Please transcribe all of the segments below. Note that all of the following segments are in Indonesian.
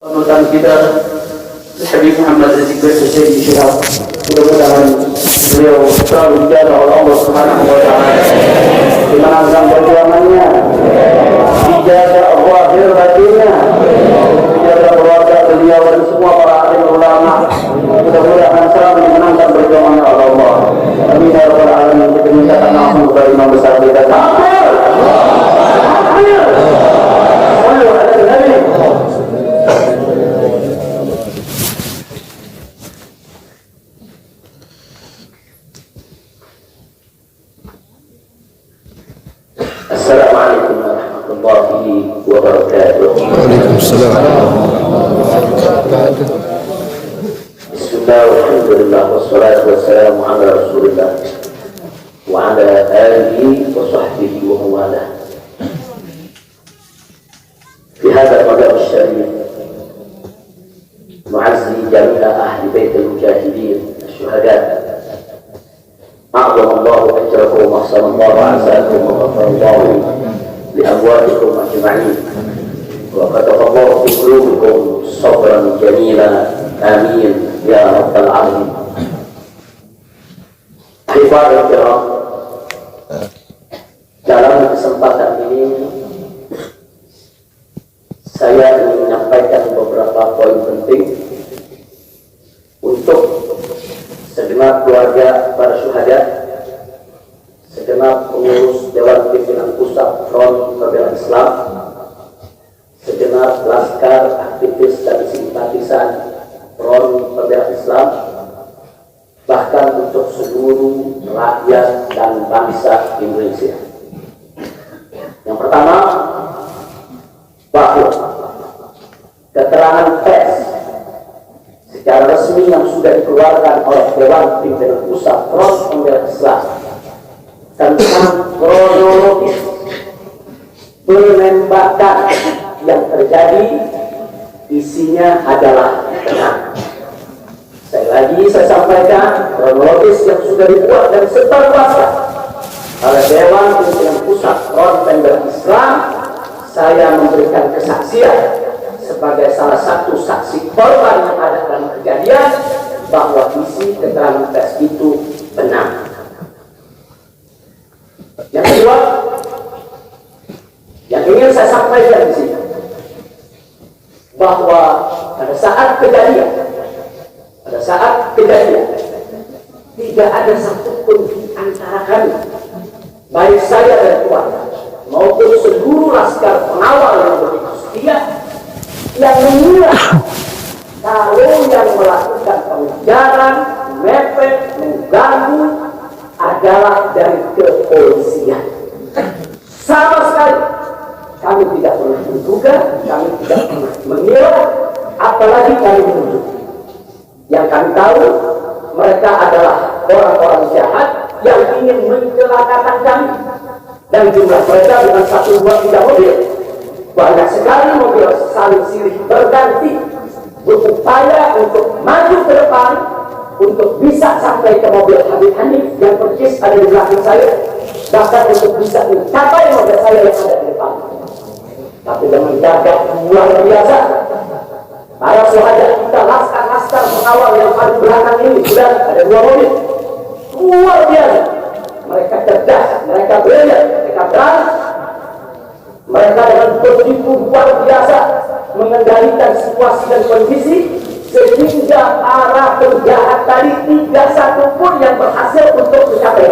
Panutan kita Habib Muhammad Rizik Syekh Syihab, mudah-mudahan beliau selalu dijaga oleh Allah Subhanahu wa taala, dimenangkan perjuangannya, dijaga zahir batinnya, dijaga keluarga beliau dan semua para alim ulama, mudah-mudahan selalu dimenangkan perjuangannya oleh Allah. Amin ya rabbal alamin. Kita mintakan langsung kepada imam besar kita. Assalamualaikum warahmatullahi wabarakatuh. Waalaikumsalam. Bismillah, walhamdulillah, wassalatu wassalamu ala rasulillah wa ala alihi wa sahbihi wa mawala. Fi hadha al-madar al-sharif nu'azzi jami'a ahli bait al-mujahidin al-shuhada. أعظم الله أجركم وأحسن الله عزاكم وغفر الله لأمواتكم أجمعين وكتب الله في قلوبكم صبرا جميلا آمين يا رب العالمين. Ibadah kiram, dalam kesempatan ini saya ingin menyampaikan beberapa poin penting untuk segenap keluarga para syuhada, segenap pengurus Dewan Pimpinan Pusat Front Pembela Islam, segenap laskar, aktivis dan simpatisan Front Pembela Islam, bahkan untuk seluruh rakyat dan bangsa Indonesia. Yang pertama, bahwa keterangan pers secara resmi yang sudah dikeluarkan oleh Dewan Pimpinan Pusat Front Pembela Islam tentang kronologis penembakan yang terjadi isinya adalah benar. Sekali lagi saya sampaikan, kronologis yang sudah dibuat dan sebarluaskan oleh Dewan Pimpinan Pusat Front Pembela Islam, saya memberikan kesaksian sebagai salah satu saksi korban yang ada dalam kejadian bahwa isi keterangan pers itu benar. Yang kedua, yang ingin saya sampaikan di sini, bahwa pada saat kejadian tidak ada satupun di antara kami, baik saya dan keluarga maupun seluruh laskar pengawal yang begitu setia, yang mengira kalau yang melakukan pengejaran, mepet, mengganggu adalah dari kepolisian. Sama sekali kami tidak pernah menduga, kami tidak pernah mengira, apalagi kami menuduh. Yang kami tahu, mereka adalah orang-orang jahat yang ingin mencelakakan kami, dan jumlah mereka bukan 1, 2, 3 mobil. Banyak sekali mobil saling silih berganti berupaya untuk maju ke depan untuk bisa sampai ke mobil Habib Hanif yang persis ada di belakang saya, bahkan untuk bisa mencapai mobil saya yang ada di depan. Tapi dengan gagah luar biasa, para syuhada kita, laskar-laskar pengawal yang paling belakang ini sudah ada 2 mobil. Luar biasa, mereka cerdas, mereka brilliant, mereka berani. Mereka dengan begitu luar biasa mengendalikan situasi dan kondisi sehingga para penjahat tadi tidak satu pun yang berhasil untuk mencapai.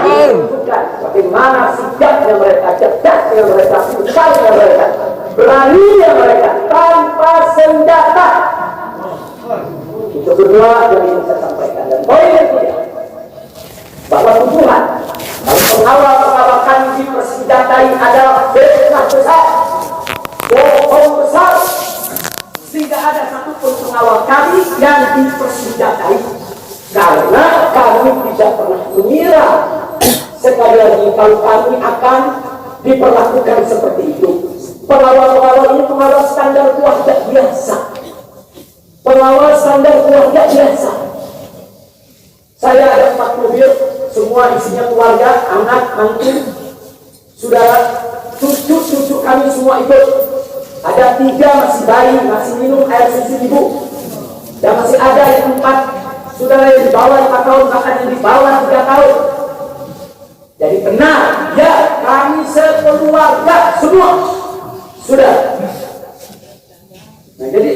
Menunjukkan bagaimana sikapnya mereka, cerdasnya mereka, pintarnya mereka, beraninya mereka tanpa senjata. Itu kedua yang ingin saya sampaikan. Dan poin yang ketiga, bahwa tuduhan kalau pengawal kami dipersenjatai adalah fitnah besar, bohong besar, sehingga ada satupun pengawal kami yang dipersenjatai, karena kami tidak pernah mengira sekali lagi kalau kami akan diperlakukan seperti itu. Pengawal-pengawal ini pengawal standar keluarga biasa, pengawal standar keluarga biasa. Saya ada 4 mobil, semua isinya keluarga, anak, mantu, saudara, cucu-cucu kami semua ikut. Ada 3 masih bayi, masih minum air susu ibu. Dan masih ada yang 4 saudara yang di bawah 5 tahun, bahkan yang di bawah 3 tahun. Jadi benar, ya, kami sekeluarga semua sudah. Nah, jadi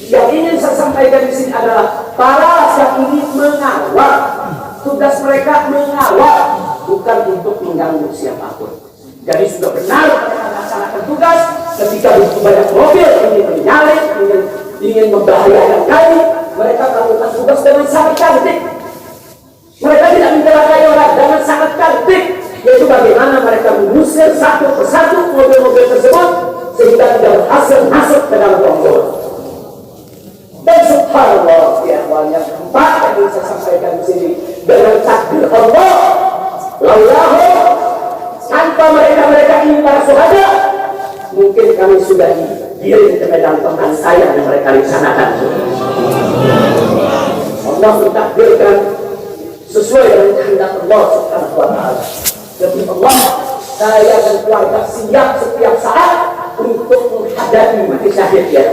yang ingin saya sampaikan di sini adalah para yang ini mengawal, tugas mereka mengawal, bukan untuk mengganggu siapapun. Jadi sudah benar mereka melaksanakan tugas. Ketika begitu banyak mobil ingin menyalip, ingin membahayakan kami, mereka melakukan tugas dengan sangat cantik. Mereka tidak mencelakai orang dengan sangat cantik, yaitu bagaimana mereka mengusir satu persatu mobil-mobil tersebut sehingga tidak berhasil masuk ke dalam tonggo. Dan subhanallah, di awal yang keempat yang ingin saya sampaikan di sini, dengan takdir Allah, laulahu, tanpa mereka ini para syuhada, mungkin kami sudah digiring ke medan pembantaian yang mereka rencanakan. Allah mentakdirkan sesuai dengan kehendak Allah Subhanahu wa taala. Demi Allah, saya dan keluarga siap setiap saat untuk menghadapi mati syahid ya.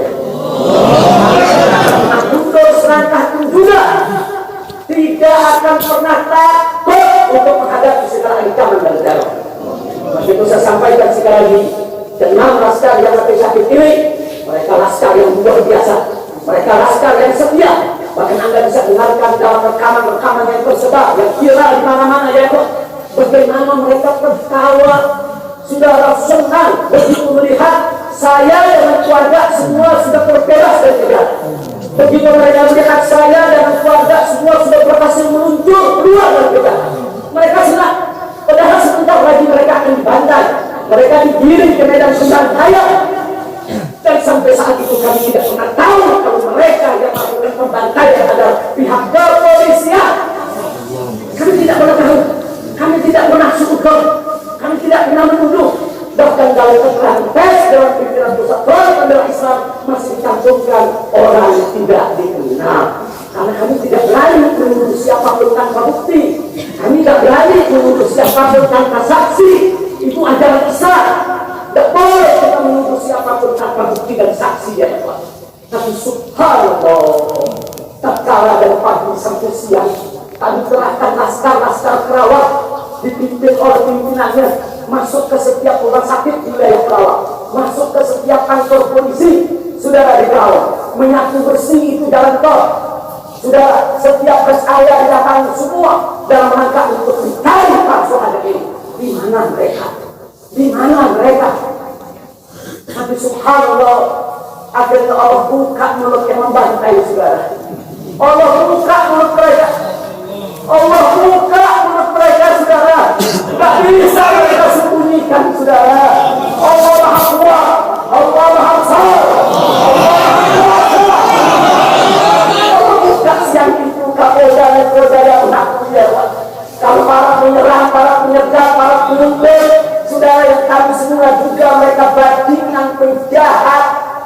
Untuk serangkah pun juga tidak akan pernah takut untuk menghadapi segala ancaman dan teror. Itu saya sampaikan sekali lagi, 6 laskar yang mati syahid ini, mereka laskar yang luar biasa, mereka laskar yang setia. Bahkan Anda bisa dengarkan dalam rekaman-rekaman yang tersebar, yang viral di mana-mana ya kok, bagaimana mereka tertawa, saudara senang begitu melihat saya dan keluarga semua sudah terbebas dari kejahatan. Begitu mereka melihat saya dan keluarga semua sudah berhasil meluncur keluar dari kejahatan, mereka senang. Padahal sebentar lagi mereka akan dibantai, mereka digiring ke medan pembantaian. Dan sampai saat itu kami tidak pernah tahu kalau mereka yang melakukan pembantaian adalah pihak kepolisian. Kami tidak pernah tahu, kami tidak pernah sukar, kami tidak pernah menuduh. Bahkan dalam keterangan pers dalam pimpinan pusat pembela Islam masih dicantumkan orang yang tidak dikenal. Karena kami tidak berani menuduh siapapun tanpa bukti, kami tidak berani menuduh siapapun tanpa saksi. Itu ajaran besar. Tidak boleh kita menuduh siapapun tanpa bukti dan saksi ya Pak. Tapi subhanallah, tatkala dari pagi sampai siang kami kerahkan laskar-laskar Kerawang dipimpin oleh pimpinannya masuk ke setiap rumah sakit di wilayah Kerawang, masuk ke setiap kantor polisi saudara di Kerawang, menyapu bersih itu jalan tol. Saudara, setiap rest area didatangi semua dalam rangka untuk mencari para syuhada ini. Di mana mereka? Di mana mereka? Tapi subhanallah, akhirnya Allah buka mulut yang membantai saudara. Allah buka mulut mereka. Allah buka mulut mereka saudara. Tak bisa mereka sembunyikan saudara. Allah Maha Kuat, Allah Maha Besar, Allah Maha Kuasa. Allah buka siang itu kapolda dan polda yang mengaku ya. Kalau para penyerang, para penyergap, para penyumbel, saudara yang kami semua juga mereka bajingan penjahat,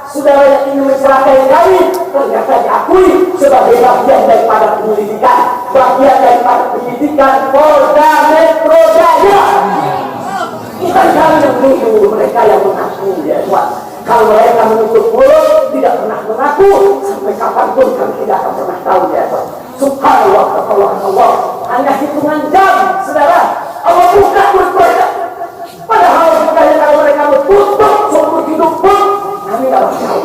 saudara yang ingin mencelakai kami, ternyata diakui sebagai bagian daripada penyelidikan, bagian daripada penyidikan Polda Metro Jaya. Bukan kami yang menuduh, mereka yang mengaku ya Tuhan. Kalau mereka menutup mulut, tidak pernah mengaku, sampai kapanpun kami tidak akan pernah tahu ya Tuhan. Subhanallah, Allah, hanya hitungan jam, saudara, Allah buka mulut mereka. Padahal bukannya kalau mereka tutup seumur hidup pun kami tidak tahu.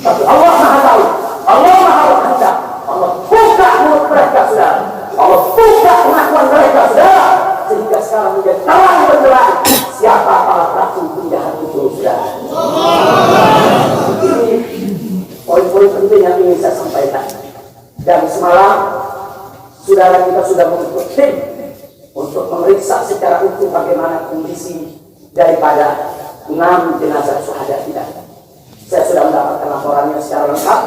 Tapi Allah Maha tahu, Allah Maha berkehendak. Allah buka mulut mereka saudara, Allah buka pengakuan mereka saudara, sehingga sekarang menjadi terang benderang siapa para pelaku penjahat itu saudara. Ini poin-poin penting yang ingin saya sampaikan. Dan semalam saudara kita sudah membentuk tim untuk memeriksa secara utuh bagaimana kondisi daripada 6 jenazah syuhada kita. Saya sudah mendapatkan laporannya secara lengkap.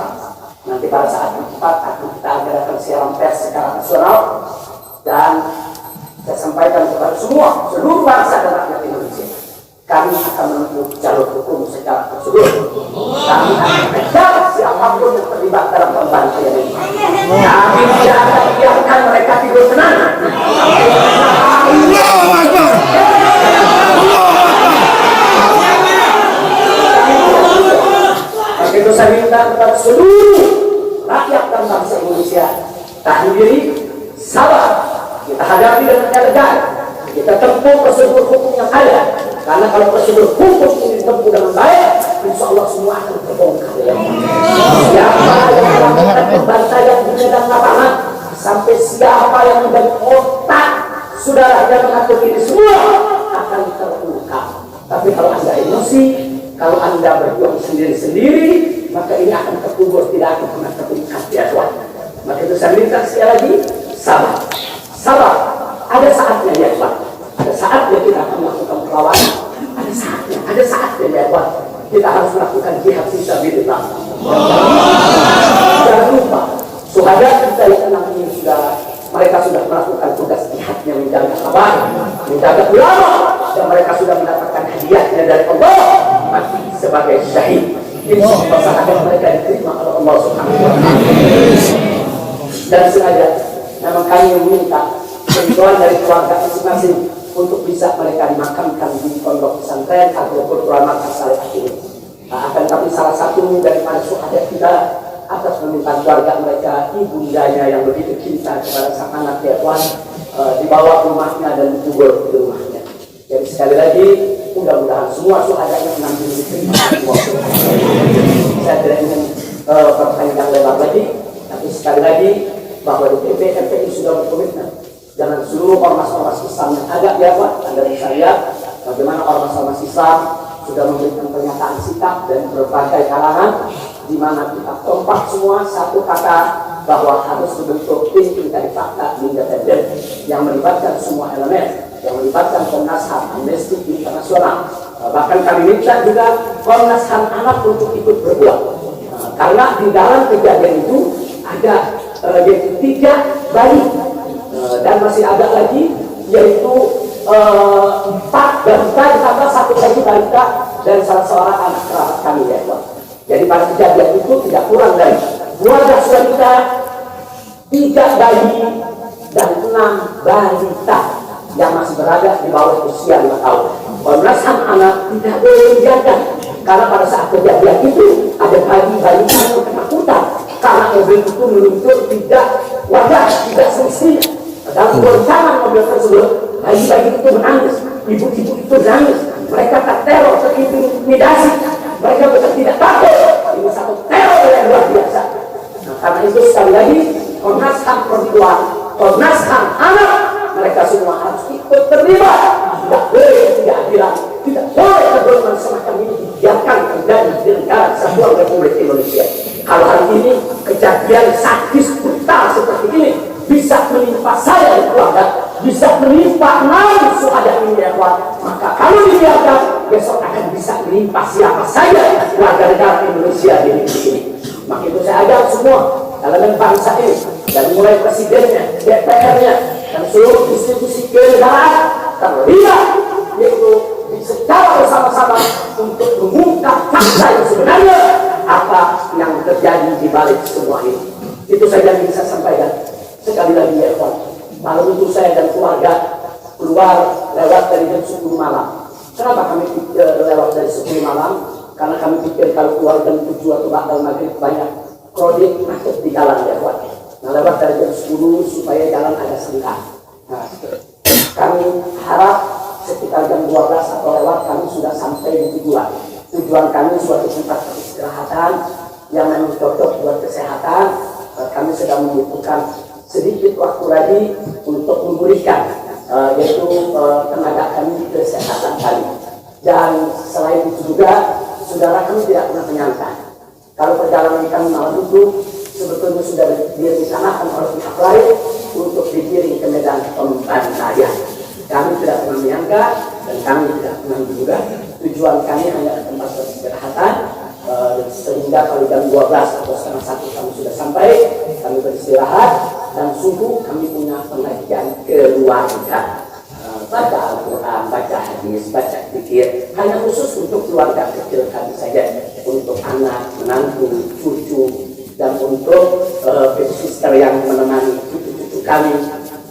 Nanti pada saat yang tepat akan kita adakan siaran pers secara nasional, dan saya sampaikan kepada semua seluruh bangsa dan rakyat Indonesia, kami akan menempuh jalur hukum secara prosedur. Kami akan kejar siapapun yang terlibat dalam pembantaian ini. Kami tidak akan biarkan mereka tidur tenang. itu saya minta kepada seluruh rakyat dan bangsa Indonesia, tahan diri, sabar, kita hadapi dengan elegan, kita tempuh prosedur hukum yang ada. Karena kalau prosedur hukum ini ditempuh dengan baik, insya Allah semua akan terbongkar. Siapa yang melakukan pembantaian di medan lapangan, sampai siapa yang menjadi otak saudara yang mengatur ini semua akan terungkap. Tapi kalau Anda emosi, kalau Anda berjuang sendiri-sendiri, maka ini akan terkubur, tidak akan pernah terungkap ya Tuhan. Maka itu saya minta sekali lagi, sabar, sabar. Ada saatnya ya Tuhan, ada saatnya kita akan melakukan perlawanan, ada saatnya ya Tuhan, kita harus melakukan jihad fisabilillah. Jangan lupa, suhada kita yang enam ini mereka sudah melakukan tugas jihadnya, menjaga kabar, menjaga ulama, dan mereka sudah mendapatkan hadiahnya dari Allah, mati sebagai syahid. Insya Allah akan mereka diterima oleh Allah Subhanahu wa Ta'ala. Dan sengaja memang kami meminta bantuan dari keluarga masing-masing untuk bisa mereka dimakamkan di pondok pesantren atau Quran Saleh ini. Akan tapi salah satu daripada syuhada kita atas permintaan keluarga mereka, ibundanya yang begitu cinta kepada sang anak ya Tuhan, dibawa ke rumahnya dan dikubur di rumahnya. Jadi sekali lagi, mudah-mudahan semua syuhadanya menanggung diterima. Saya tidak ingin berpanjang lebar lagi, tapi sekali lagi bahwa DPP MPI sudah berkomitmen dengan seluruh ormas-ormas Islam yang ada ya Pak. Anda bisa lihat bagaimana ormas-ormas Islam sudah memberikan pernyataan sikap dan berbagai kalangan, di mana kita kompak semua satu kata bahwa harus dibentuk tim pencari fakta independen yang melibatkan semua elemen, yang melibatkan Komnas HAM, Amnesty Internasional, bahkan kami minta juga Komnas HAM anak untuk ikut berbuat, karena di dalam kejadian itu ada yaitu 3 bayi dan masih ada lagi yaitu 4 balita ditambah 1 lagi balita dan salah seorang anak kerabat kami ya Pak. Jadi pada kejadian itu tidak kurang dari 12 wanita, 3 bayi dan 6 balita yang masih berada di bawah usia 5 tahun. Komnas HAM anak tidak boleh dibiarkan, karena pada saat kejadian itu ada bayi-bayi yang ketakutan karena mobil itu meluncur tidak wajar, tidak semestinya. Dalam goncangan mobil tersebut, bayi-bayi itu menangis, ibu-ibu itu menangis, mereka terteror, terintimidasi, mereka betul tidak takut. Ini satu teror yang luar biasa. Nah, karena itu sekali lagi Komnas HAM perempuan, Komnas HAM anak, mereka semua harus ikut terlibat. Tidak boleh ketidakadilan, tidak boleh kebohongan semacam ini dibiarkan terjadi di negara Kesatuan Republik Indonesia. Kalau hari ini kejadian sadis brutal seperti ini bisa menimpa saya dan keluarga, bisa menimpa 6 syuhada ini ya Tuhan, maka kalau dibiarkan besok akan bisa menimpa siapa saja warga negara Indonesia di negeri ini. Maka itu saya ajak semua elemen bangsa ini, dari mulai presidennya, DPR-nya, dan seluruh institusi kenegaraan terlibat, yaitu secara bersama-sama untuk mengungkap fakta yang sebenarnya apa yang terjadi di balik semua ini. Itu saja yang bisa sampaikan. Sekali lagi ya Tuhan, malam itu saya dan keluarga keluar lewat dari jam 10 malam. Kenapa kami lewat dari 10 malam? Karena kami pikir kalau keluar jam 7 atau ba'dal maghrib banyak krodit macet di jalan ya Tuhan. Nah, lewat dari jam 10 supaya jalan agak senggang. Nah, kami harap sekitar jam 12 atau lewat kami sudah sampai di tujuan. Tujuan kami suatu tempat peristirahatan yang memang cocok buat kesehatan. Kami sedang membutuhkan sedikit waktu lagi untuk memulihkan yaitu tenaga kami, kesehatan kami. Dan selain itu juga, saudara kami tidak pernah menyangka kalau perjalanan kami malam itu sebetulnya sudah direncanakan oleh pihak lain untuk dikirim ke medan pembantaian. Kami tidak pernah menyangka dan kami tidak pernah juga tujuan kami hanya tempat peristirahatan, sehingga kalau jam 12 atau setengah 1 kami sudah sampai, kami beristirahat dan sungguh kami punya pengajian keluarga, baca Al-Quran, baca hadis, baca zikir, hanya khusus untuk keluarga kecil kami saja, untuk anak, menantu, cucu, dan untuk sister yang menemani cucu-cucu kami,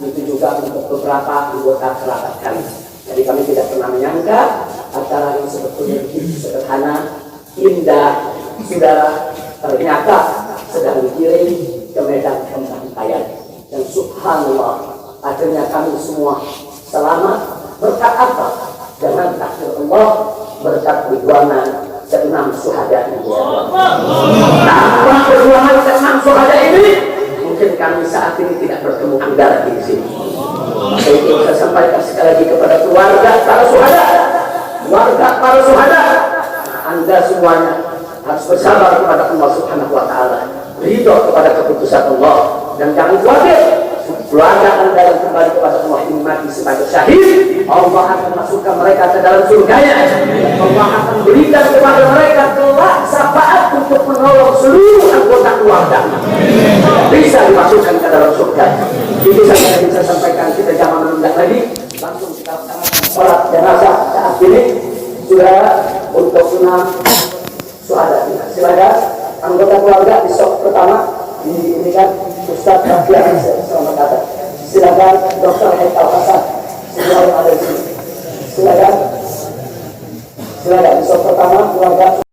itu juga untuk beberapa anggota kerabat kami. Jadi kami tidak pernah menyangka acara yang sebetulnya begitu sederhana, indah, saudara ternyata sedang dikirim ke medan pembantaian. Dan subhanallah, akhirnya kami semua selamat. Berkat apa? Dengan takdir Allah, berkat perjuangan ke-6 syuhada ini. Tanpa perjuangan ke-6 syuhada ini, mungkin kami saat ini tidak bertemu Anda lagi di sini. Maka itu saya sampaikan sekali lagi kepada keluarga para syuhada, keluarga para syuhada, Anda semuanya harus bersabar kepada Allah Subhanahu wa Ta'ala, ridho kepada keputusan Allah, dan jangan khawatir. Keluarga Anda yang kembali kepada Allah ini mati sebagai syahid, Allah akan masukkan mereka ke dalam surganya. Allah akan berikan kepada mereka kelak syafaat untuk menolong seluruh anggota keluarga, bisa dimasukkan ke dalam surga. Itu saja yang saya sampaikan. Kita jangan menunda lagi, langsung kita laksanakan sholat jenazah saat ini. Sudah untuk 6 syuhada. Silakan anggota keluarga di sok pertama. Ini kan Ustaz Rafiq, selamat datang. Silakan Dr. Haikal Hasan, semua yang ada di sini. Silakan di sok pertama keluarga.